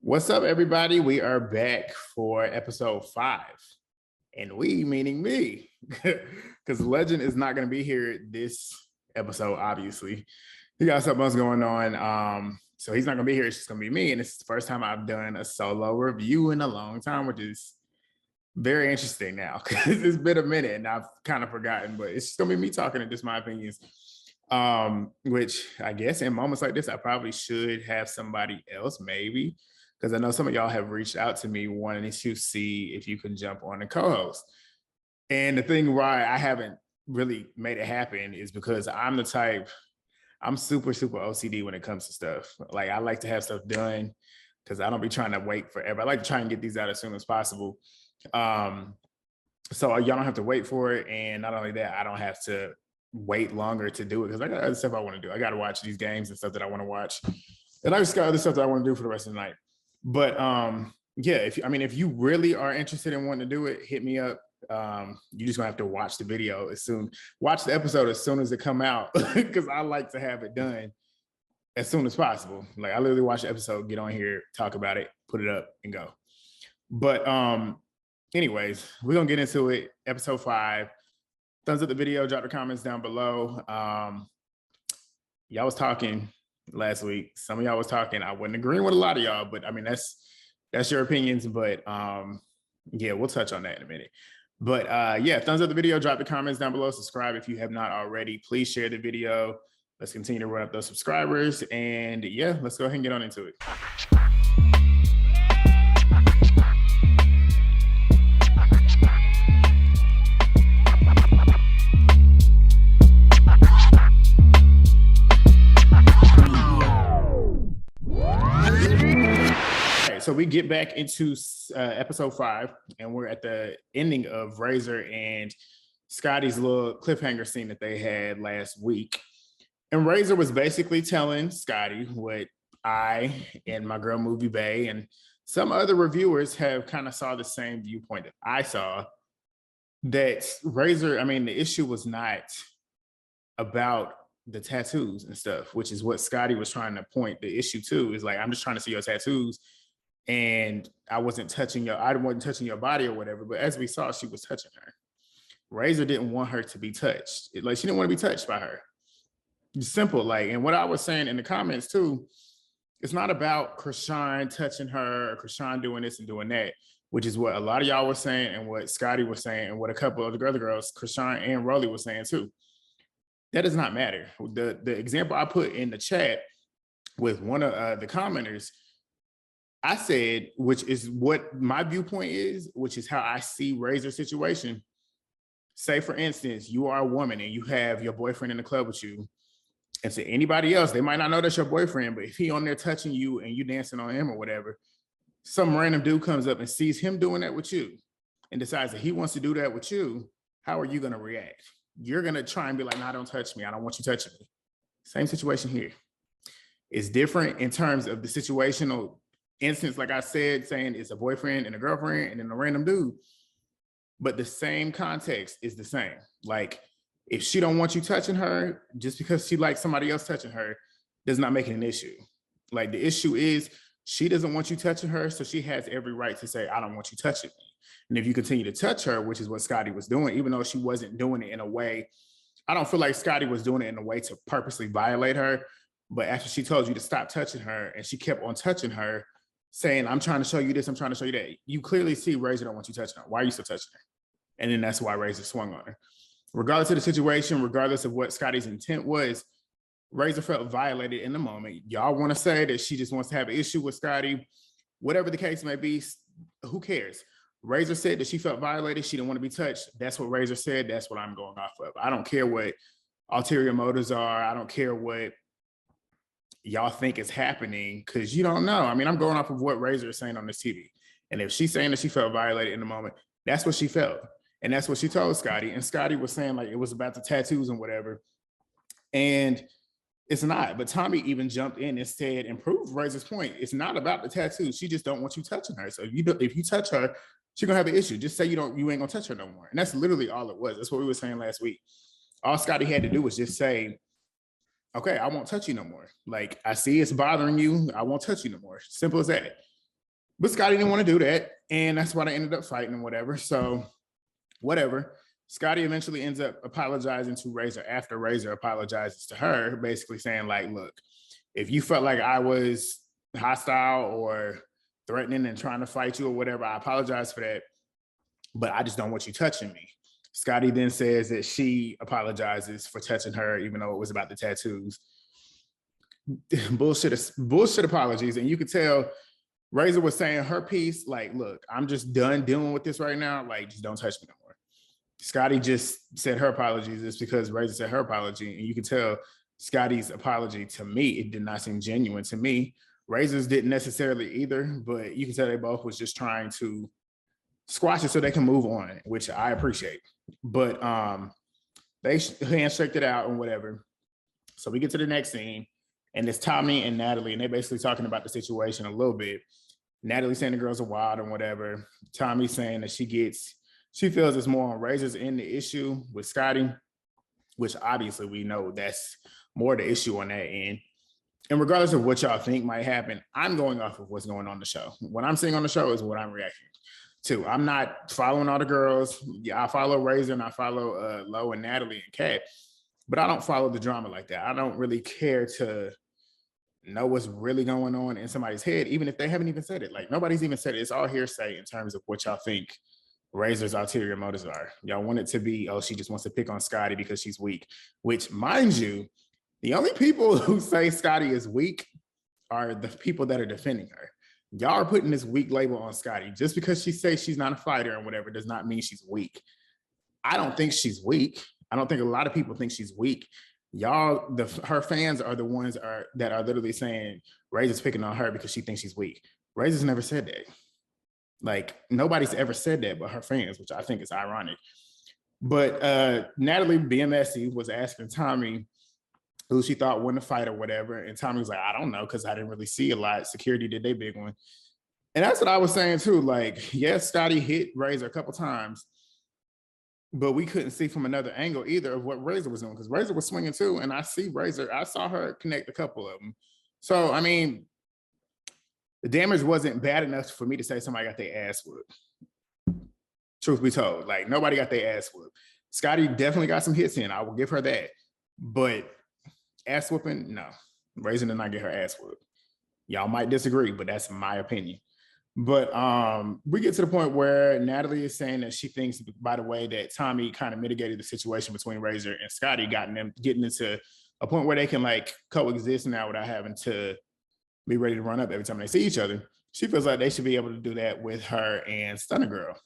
What's up, everybody? We are back for episode 5. And we, meaning me, because Legend is not going to be here this episode, obviously. He got something else going on. So he's not going to be here. It's just going to be me. And it's the first time I've done a solo review in a long time, which is very interesting now because it's been a minute and I've kind of forgotten, but it's just going to be me talking and just my opinions. Which I guess in moments like this, I probably should have somebody else, maybe. Because I know some of y'all have reached out to me wanting to see if you can jump on the co-host. And the thing why I haven't really made it happen is because I'm the type, I'm super OCD when it comes to stuff. Like I like to have stuff done because I don't be trying to wait forever. I like to try and get these out as soon as possible. So y'all don't have to wait for it. And not only that, I don't have to wait longer to do it because I got other stuff I want to do. I got to watch these games and stuff that I want to watch. And I just got other stuff that I want to do for the rest of the night. But yeah, if you really are interested in wanting to do it, hit me up. You just gonna have to watch the video watch the episode as soon as it come out because I like to have it done as soon as possible. Like I literally watch the episode, get on here, talk about it, put it up, and go. But anyways, we're gonna get into it. Episode 5. Thumbs up the video, drop the comments down below. Y'all was talking last week. Some of y'all was talking. I wasn't agreeing with a lot of y'all, but I mean that's your opinions. But yeah, we'll touch on that in a minute. But yeah, thumbs up the video, drop the comments down below, subscribe if you have not already. Please share the video. Let's continue to run up those subscribers. And yeah, let's go ahead and get on into it. So we get back into episode 5, and we're at the ending of Razor and Scotty's little cliffhanger scene that they had last week. And Razor was basically telling Scotty what I and my girl Movie Bay and some other reviewers have kind of saw the same viewpoint that I saw, that Razor, I mean, the issue was not about the tattoos and stuff, which is what Scotty was trying to point the issue to, is like, I'm just trying to see your tattoos. And I wasn't touching your body or whatever, but as we saw, she was touching her. Razor didn't want her to be touched. She didn't want to be touched by her. It's simple. Like, and what I was saying in the comments too, it's not about Krishan touching her or Krishan doing this and doing that, which is what a lot of y'all were saying and what Scotty was saying and what a couple of the other girls, Krishan and Rolly, was saying too. That does not matter. The example I put in the chat with one of the commenters, I said, which is what my viewpoint is, which is how I see Razor's situation. Say, for instance, you are a woman and you have your boyfriend in the club with you. And to anybody else, they might not know that's your boyfriend, but if he on there touching you and you dancing on him or whatever, some random dude comes up and sees him doing that with you and decides that he wants to do that with you, how are you going to react? You're going to try and be like, nah, don't touch me. I don't want you touching me. Same situation here. It's different in terms of the situational instance, like I said, saying it's a boyfriend and a girlfriend and then a random dude, but the same context is the same. Like, if she don't want you touching her, just because she likes somebody else touching her does not make it an issue. Like, the issue is she doesn't want you touching her, so she has every right to say, I don't want you touching me. And if you continue to touch her, which is what Scotty was doing, even though she wasn't doing it in a way, I don't feel like Scotty was doing it in a way to purposely violate her, but after she told you to stop touching her and she kept on touching her, saying, I'm trying to show you this, I'm trying to show you that, you clearly see Razor don't want you touching her. Why are you still touching her? And then that's why Razor swung on her. Regardless of the situation, regardless of what Scotty's intent was, Razor felt violated in the moment. Y'all want to say that she just wants to have an issue with Scotty, whatever the case may be, who cares? Razor said that she felt violated. She didn't want to be touched. That's what Razor said. That's what I'm going off of. I don't care what ulterior motives are. I don't care what y'all think is happening, because you don't know. I mean, I'm going off of what Razor is saying on this TV. And if she's saying that she felt violated in the moment, that's what she felt. And that's what she told Scotty. And Scotty was saying like it was about the tattoos and whatever. And it's not. But Tommie even jumped in and said and proved Razor's point. It's not about the tattoos. She just don't want you touching her. So if you touch her, she's gonna have an issue. Just say you ain't gonna touch her no more. And that's literally all it was. That's what we were saying last week. All Scotty had to do was just say, okay, I won't touch you no more. Like, I see it's bothering you. I won't touch you no more. Simple as that. But Scotty didn't want to do that. And that's why they ended up fighting and whatever. So whatever. Scotty eventually ends up apologizing to Razor after Razor apologizes to her, basically saying like, look, if you felt like I was hostile or threatening and trying to fight you or whatever, I apologize for that. But I just don't want you touching me. Scotty then says that she apologizes for touching her, even though it was about the tattoos. bullshit apologies. And you could tell Razor was saying her piece, like, look, I'm just done dealing with this right now. Like, just don't touch me no more. Scotty just said her apologies. It's because Razor said her apology. And you can tell Scotty's apology, to me, it did not seem genuine to me. Razor's didn't necessarily either, but you can tell they both was just trying to squash it so they can move on, which I appreciate. But they handshaked it out and whatever. So we get to the next scene, and it's Tommie and Natalie, and they're basically talking about the situation a little bit. Natalie saying the girls are wild and whatever. Tommie saying that she feels it's more on Razor's end the issue with Scotty, which obviously we know that's more the issue on that end. And regardless of what y'all think might happen, I'm going off of what's going on the show. What I'm seeing on the show is what I'm reacting to. I'm not following all the girls. Yeah, I follow Razor and I follow Lo and Natalie and Kat, but I don't follow the drama like that. I don't really care to know what's really going on in somebody's head, even if they haven't even said it. Like, nobody's even said it. It's all hearsay in terms of what y'all think Razor's ulterior motives are. Y'all want it to be, oh, she just wants to pick on Scotty because she's weak, which, mind you, the only people who say Scotty is weak are the people that are defending her. Y'all are putting this weak label on Scotty. Just because she says she's not a fighter and whatever does not mean she's weak. I don't think she's weak. I don't think a lot of people think she's weak. Y'all, her fans are the ones that are literally saying Razor's picking on her because she thinks she's weak. Razor's never said that. Like, nobody's ever said that but her fans, which I think is ironic. But Natalie, being messy, was asking Tommie who she thought won the fight or whatever. And Tommie was like, I don't know, because I didn't really see a lot. Security did their big one. And that's what I was saying too. Like, yes, Scotty hit Razor a couple times, but we couldn't see from another angle either of what Razor was doing, because Razor was swinging too. And I saw her connect a couple of them. So, I mean, the damage wasn't bad enough for me to say somebody got their ass whooped. Truth be told, like, nobody got their ass whooped. Scotty definitely got some hits in. I will give her that. But ass whooping, no. Razor did not get her ass whooped. Y'all might disagree, but that's my opinion. But we get to the point where Natalie is saying that she thinks, by the way, that Tommie kind of mitigated the situation between Razor and Scotty, getting into a point where they can like coexist now without having to be ready to run up every time they see each other. She feels like they should be able to do that with her and Stunna Girl.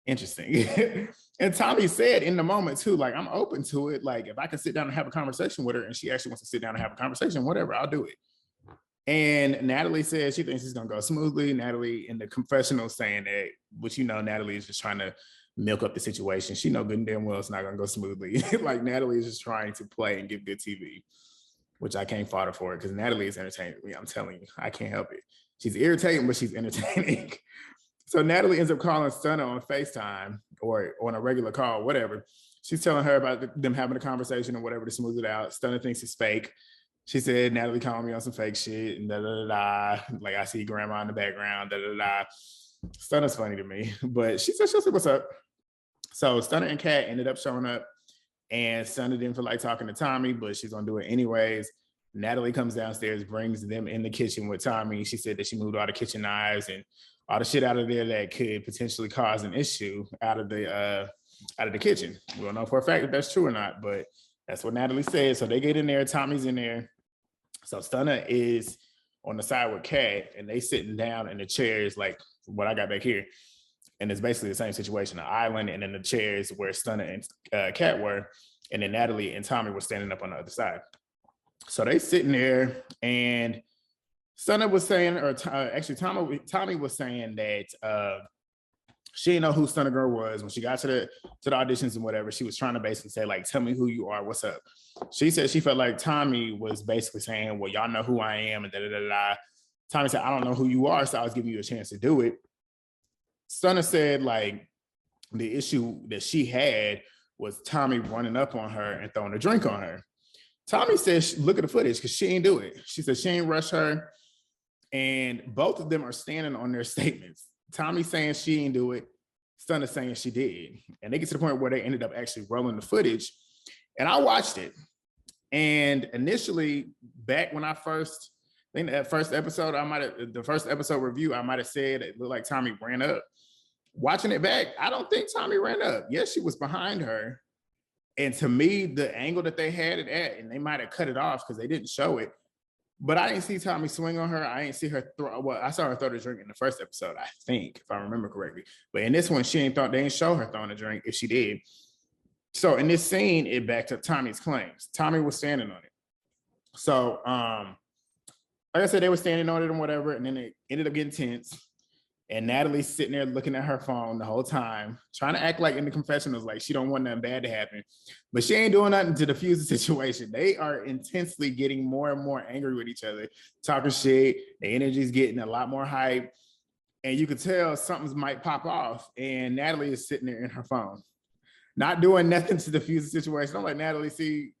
Interesting. And Tommie said in the moment too, like, I'm open to it. Like, if I can sit down and have a conversation with her and she actually wants to sit down and have a conversation, whatever, I'll do it. And Natalie says she thinks it's gonna go smoothly. Natalie in the confessional saying that, which, you know, Natalie is just trying to milk up the situation. She know good and damn well it's not gonna go smoothly. Like, Natalie is just trying to play and give good TV, which I can't fault her for it, because Natalie is entertaining me. I'm telling you, I can't help it. She's irritating, but she's entertaining. So Natalie ends up calling Stunna on FaceTime or on a regular call, whatever. She's telling her about them having a conversation or whatever to smooth it out. Stunna thinks it's fake. She said, Natalie called me on some fake shit and da-da-da-da. Like, I see grandma in the background, da-da-da-da. Stunna's funny to me, but she said she'll see what's up. So Stunna and Kat ended up showing up, and Stunna didn't feel like talking to Tommie, but she's gonna do it anyways. Natalie comes downstairs, brings them in the kitchen with Tommie. She said that she moved all the kitchen knives and all the shit out of there that could potentially cause an issue out of the kitchen. We don't know for a fact if that's true or not, but that's what Natalie said. So they get in there, Tommie's in there. So Stunna is on the side with Kat, and they sitting down in the chairs, like what I got back here. And it's basically the same situation, an island, and then the chairs where Stunna and Kat were, and then Natalie and Tommie were standing up on the other side. So they sitting there, and Stunna was saying, or actually Tommie was saying that she didn't know who Stunna Girl was when she got to the auditions and whatever. She was trying to basically say, like, tell me who you are, what's up. She said she felt like Tommie was basically saying, well, y'all know who I am, and da-da-da-da. Tommie said, I don't know who you are, so I was giving you a chance to do it. Stunna said, like, the issue that she had was Tommie running up on her and throwing a drink on her. Tommie said, look at the footage, because she ain't do it. She said she ain't rush her. And both of them are standing on their statements. Tommie saying she didn't do it, Stunna saying she did. And they get to the point where they ended up actually rolling the footage. And I watched it. And initially, back when I think that first episode, the first episode review, I might have said it looked like Tommie ran up. Watching it back, I don't think Tommie ran up. Yes, she was behind her. And to me, the angle that they had it at, and they might have cut it off because they didn't show it, but I didn't see Tommie swing on her. I didn't see her throw. Well, I saw her throw the drink in the first episode, I think, if I remember correctly. But in this one, they didn't show her throwing the drink if she did. So in this scene, it backed up Tommie's claims. Tommie was standing on it. So, like I said, they were standing on it and whatever, and then it ended up getting tense. And Natalie's sitting there looking at her phone the whole time, trying to act like in the confessionals, like she don't want nothing bad to happen. But she ain't doing nothing to defuse the situation. They are intensely getting more and more angry with each other, talking shit. The energy's getting a lot more hype. And you could tell something might pop off. And Natalie is sitting there in her phone, not doing nothing to defuse the situation. I'm like, Natalie, see,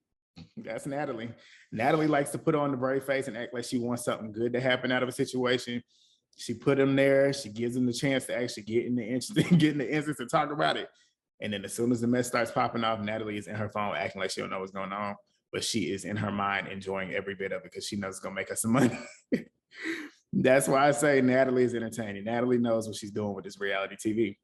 that's Natalie. Natalie likes to put on the brave face and act like she wants something good to happen out of a situation. She put him there. She gives him the chance to actually get in the instance to talk about it. And then as soon as the mess starts popping off, Natalie is in her phone acting like she don't know what's going on, but she is in her mind enjoying every bit of it because she knows it's gonna make her some money. That's why I say Natalie is entertaining. Natalie knows what she's doing with this reality TV.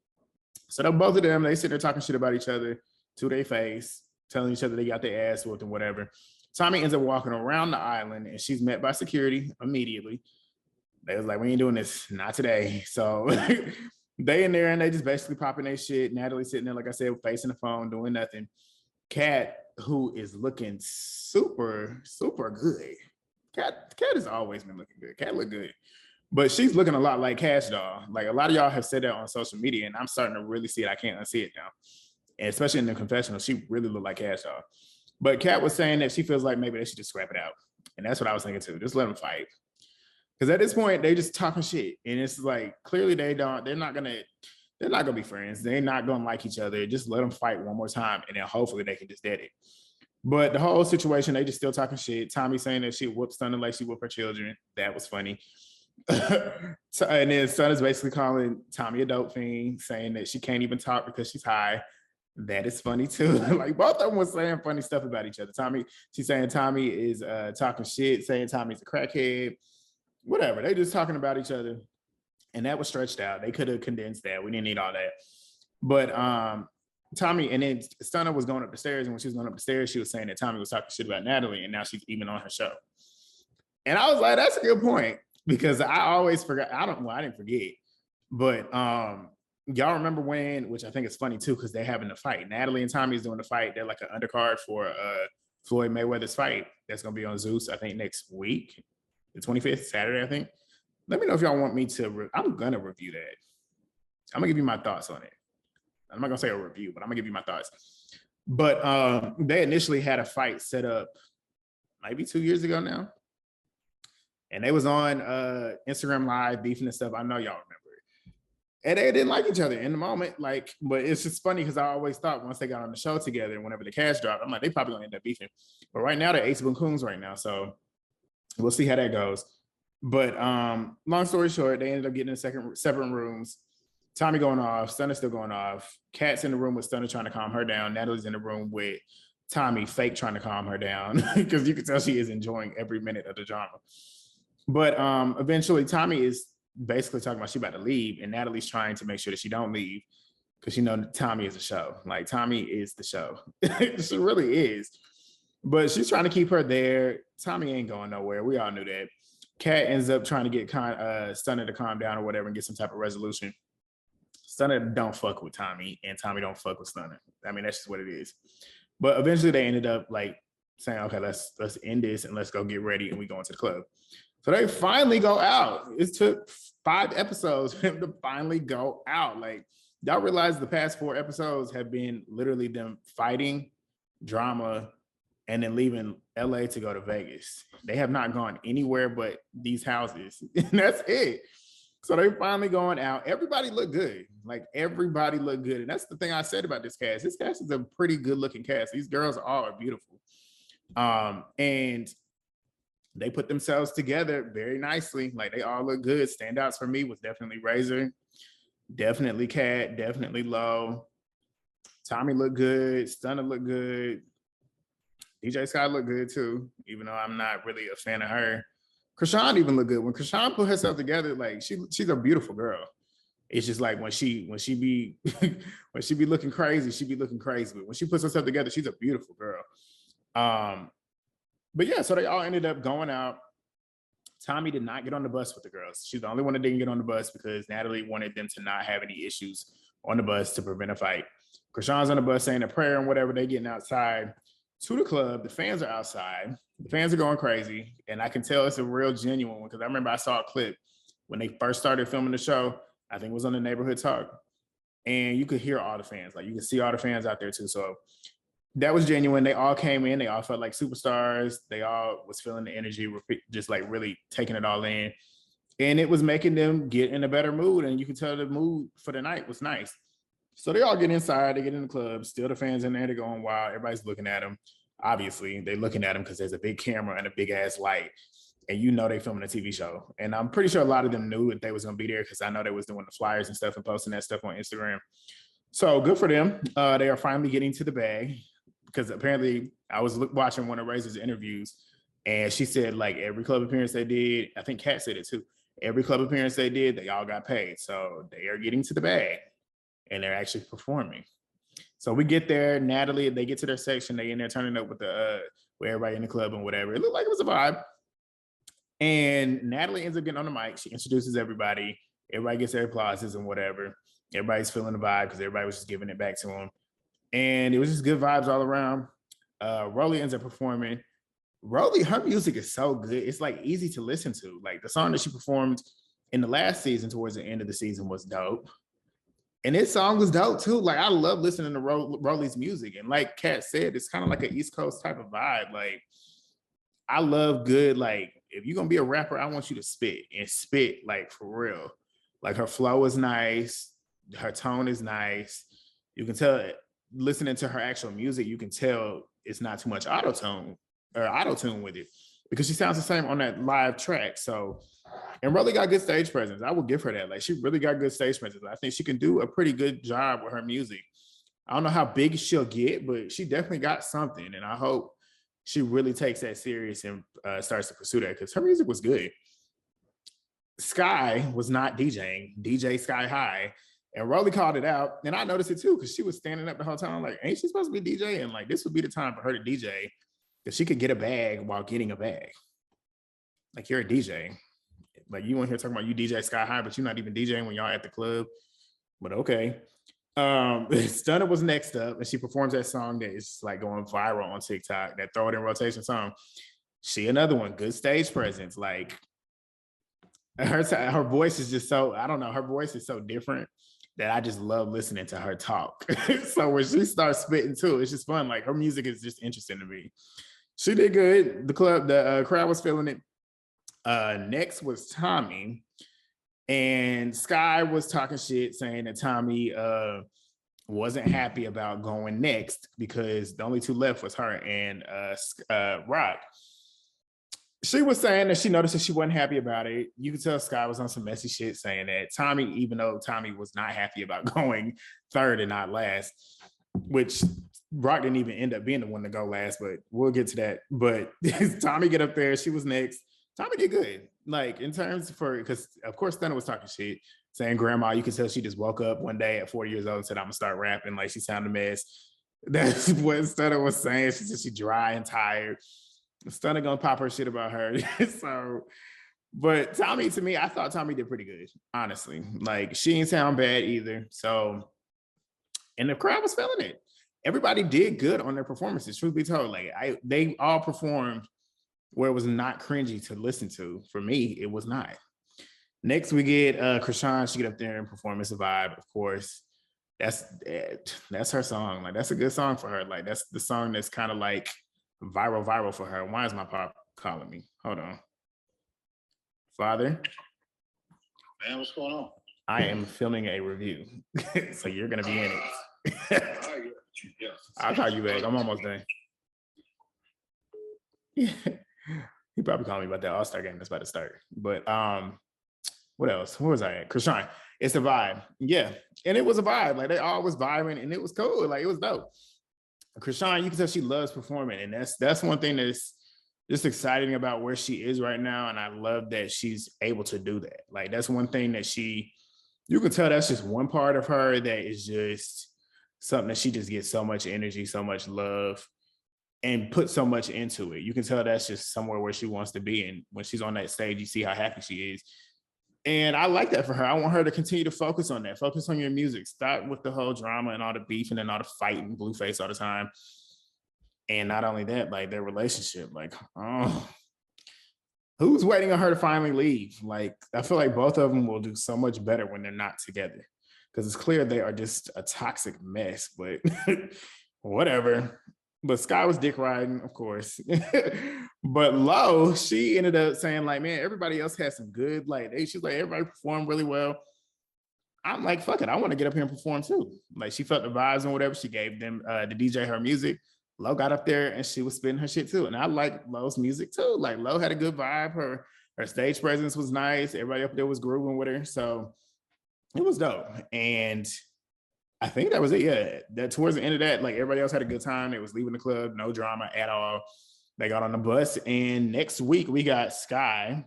So both of them, they sit there talking shit about each other to their face, telling each other they got their ass whooped and whatever. Tommie ends up walking around the island and she's met by security immediately. They was like, we ain't doing this, not today. So they in there and they just basically popping their shit. Natalie sitting there, like I said, facing the phone, doing nothing. Kat, who is looking super, super good. Kat has always been looking good. Kat look good. But she's looking a lot like Cash Doll. Like a lot of y'all have said that on social media, and I'm starting to really see it. I can't unsee it now. And especially in the confessional, she really looked like Cash Doll. But Kat was saying that she feels like maybe they should just scrap it out. And that's what I was thinking too. Just let them fight. Because at this point, they just talking shit. And it's like, clearly they're not gonna be friends. They're not gonna like each other. Just let them fight one more time. And then hopefully they can just dead it. But the whole situation, they just still talking shit. Tommie saying that she whooped Stunna like she whooped her children. That was funny. And then Stunna's basically calling Tommie a dope fiend, saying that she can't even talk because she's high. That is funny too. Like both of them was saying funny stuff about each other. She's saying Tommie is talking shit, saying Tommie's a crackhead. Whatever, they just talking about each other, and that was stretched out. They could have condensed that. We didn't need all that. But Tommie, and then Stunna was going up the stairs, and when she was going up the stairs, she was saying that Tommie was talking shit about Natalie, and now she's even on her show. And I was like, that's a good point, because I always forgot. I didn't forget, but y'all remember when, which I think is funny too, because they're having a fight. Natalie and Tommie's doing the fight. They're like an undercard for Floyd Mayweather's fight that's gonna be on Zeus, I think next week. The 25th, Saturday, I think. Let me know if y'all want me to, I'm gonna review that. I'm gonna give you my thoughts on it. I'm not gonna say a review, but I'm gonna give you my thoughts. But they initially had a fight set up maybe 2 years ago now. And they was on Instagram Live beefing and stuff. I know y'all remember it. And they didn't like each other in the moment. Like, but it's just funny because I always thought once they got on the show together, whenever the cash dropped, I'm like, they probably gonna end up beefing. But right now they're ace of coons right now. So we'll see how that goes. But long story short, they ended up getting in separate rooms. Tommie going off, Stunna still going off. Kat's in the room with Stunna trying to calm her down. Natalie's in the room with Tommie fake trying to calm her down because you can tell she is enjoying every minute of the drama. But eventually Tommie is basically talking about she about to leave, and Natalie's trying to make sure that she don't leave because you know Tommie is a show. Like Tommie is the show. She really is. But she's trying to keep her there. Tommie ain't going nowhere. We all knew that. Kat ends up trying to get Stunna to calm down or whatever and get some type of resolution. Stunna don't fuck with Tommie, and Tommie don't fuck with Stunna. I mean, that's just what it is. But eventually they ended up like saying, okay, let's end this and let's go get ready, and we go into the club. So they finally go out. It took 5 episodes for them to finally go out. Like, y'all realize the past 4 episodes have been literally them fighting, drama, and then leaving LA to go to Vegas. They have not gone anywhere but these houses. And that's it. So they finally going out. Everybody looked good. Like everybody looked good. And that's the thing I said about this cast. This cast is a pretty good looking cast. These girls all are beautiful. And they put themselves together very nicely. Like they all look good. Standouts for me was definitely Razor, definitely Cat, definitely Low. Tommie looked good. Stunna looked good. DJ Scott looked good too, even though I'm not really a fan of her. Krishan even looked good. When Krishan put herself together, like she's a beautiful girl. It's just like when she be when she be looking crazy, she be looking crazy. But when she puts herself together, she's a beautiful girl. But yeah, so they all ended up going out. Tommie did not get on the bus with the girls. She's the only one that didn't get on the bus because Natalie wanted them to not have any issues on the bus to prevent a fight. Krishan's on the bus saying a prayer and whatever. They getting outside to the club. The fans are outside. The fans are going crazy. And I can tell it's a real genuine one because I remember I saw a clip when they first started filming the show. I think it was on the Neighborhood Talk. And you could hear all the fans. Like you could see all the fans out there too. So that was genuine. They all came in. They all felt like superstars. They all was feeling the energy, just like really taking it all in. And it was making them get in a better mood. And you could tell the mood for the night was nice. So they all get inside. They get in the club. Still the fans in there. They're going wild. Everybody's looking at them. Obviously, they're looking at them because there's a big camera and a big ass light. And you know they filming a TV show. And I'm pretty sure a lot of them knew that they was going to be there because I know they was doing the flyers and stuff and posting that stuff on Instagram. So good for them. They are finally getting to the bag. Because apparently I was watching one of Razor's interviews and she said like every club appearance they did, I think Kat said it too, every club appearance they did, they all got paid. So they are getting to the bag and they're actually performing. So we get there, Natalie, they get to their section, they in there turning up with with everybody in the club and whatever. It looked like it was a vibe. And Natalie ends up getting on the mic. She introduces everybody. Everybody gets their applauses and whatever. Everybody's feeling the vibe because everybody was just giving it back to them. And it was just good vibes all around. Rolly ends up performing. Rolly, her music is so good. It's like easy to listen to. Like the song that she performed in the last season towards the end of the season was dope. And this song was dope too. Like I love listening to Rolly's music. And like Kat said, it's kind of like an East Coast type of vibe. Like I love good, like if you're gonna be a rapper, I want you to spit and spit like for real. Like her flow is nice. Her tone is nice. You can tell it. Listening to her actual music, you can tell it's not too much auto-tune with it because she sounds the same on that live track. So, and really got good stage presence. I will give her that. Like she really got good stage presence. I think she can do a pretty good job with her music. I don't know how big she'll get, but she definitely got something. And I hope she really takes that serious and starts to pursue that because her music was good. Sky was not DJing, DJ Sky High. And Rolly called it out. And I noticed it too, because she was standing up the whole time. I'm like, ain't she supposed to be DJing? Like, this would be the time for her to DJ because she could get a bag while getting a bag. Like, you're a DJ. Like, you want here talking about you DJ Sky High, but you're not even DJing when y'all at the club. But okay. Stunna was next up, and she performs that song that is like going viral on TikTok, that Throw It in Rotation song. She another one, good stage presence. Like, her voice is just so, I don't know, her voice is so different that I just love listening to her talk. So when she starts spitting too, it's just fun. Like her music is just interesting to me. She did good. The crowd was feeling it. Next was Tommie, and Sky was talking shit, saying that Tommie wasn't happy about going next because the only two left was her and Rock. She was saying that she noticed that she wasn't happy about it. You could tell Sky was on some messy shit saying that Tommie, even though Tommie was not happy about going third and not last, which Rock didn't even end up being the one to go last, but we'll get to that. But Tommie get up there, she was next. Tommie did good. Like in terms for, because of course Stunna was talking shit, saying grandma, you could tell she just woke up one day at 40 years old and said, I'm gonna start rapping. Like she sounded a mess. That's what Stunna was saying. She said she dry and tired. Stunna gonna pop her shit about her. So, but Tommie, to me, I thought Tommie did pretty good, honestly. Like she didn't sound bad either. So, and the crowd was feeling it. Everybody did good on their performances. Truth be told, like they all performed where it was not cringy to listen to. For me, it was not. Next, we get Krishan. She get up there and perform It's a Vibe, of course. That's her song. Like that's a good song for her. Like that's the song that's kind of like viral for her. Why is my pop calling me? Hold on. Father. Man, what's going on? I am filming a review. So you're gonna be in it. I'll call you back. I'm almost done. He probably called me about that All-Star game that's about to start. But what else? Where was I at? Krishan. It's a vibe. Yeah. And it was a vibe. Like they all was vibing and it was cool. Like it was dope. Krishan, you can tell she loves performing. And that's one thing that's just exciting about where she is right now. And I love that she's able to do that. Like that's one thing that you can tell that's just one part of her that is just something that she just gets so much energy, so much love, and put so much into it. You can tell that's just somewhere where she wants to be. And when she's on that stage, you see how happy she is. And I like that for her. I want her to continue to focus on that. Focus on your music. Stop with the whole drama and all the beefing and all the fighting, Blueface all the time. And not only that, like their relationship, like, oh, who's waiting on her to finally leave? Like, I feel like both of them will do so much better when they're not together. Because it's clear they are just a toxic mess, but whatever. But Sky was dick riding, of course. But Lo, she ended up saying, like, man, everybody else had some good, like, she's like, everybody performed really well. I'm like, fuck it, I want to get up here and perform too. Like, she felt the vibes and whatever. She gave them the DJ her music. Lo got up there and she was spitting her shit too. And I like Lo's music too. Like, Lo had a good vibe. Her stage presence was nice. Everybody up there was grooving with her. So it was dope. And I think that was it. Yeah, that towards the end of that, like everybody else had a good time. They was leaving the club, no drama at all. They got on the bus, and next week we got Sky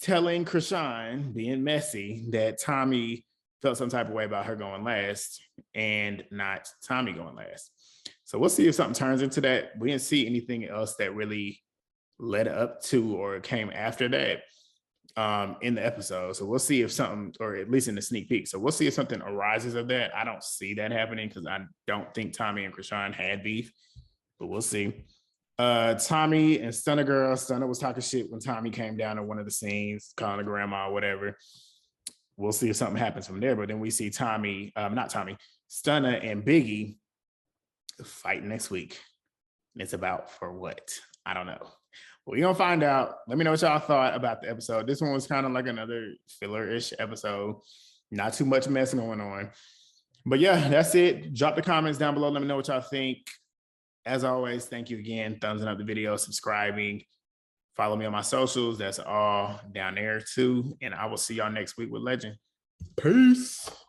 telling Krishan, being messy, that Tommie felt some type of way about her going last and not Tommie going last. So we'll see if something turns into that. We didn't see anything else that really led up to or came after that in the episode. So we'll see if something, or at least in the sneak peek. So we'll see if something arises of that. I don't see that happening because I don't think Tommie and Krishan had beef, but we'll see. Tommie and Stunna girl. Stunna was talking shit when Tommie came down to one of the scenes, calling her grandma or whatever. We'll see if something happens from there. But then we see Stunna and Biggie fight next week. And it's about for what? I don't know. We're gonna find out. Let me know what y'all thought about the episode. This one was kind of like another filler-ish episode. Not too much mess going on. But yeah, that's it. Drop the comments down below. Let me know what y'all think. As always, thank you again. Thumbs up the video, subscribing. Follow me on my socials. That's all down there too. And I will see y'all next week with Legend. Peace.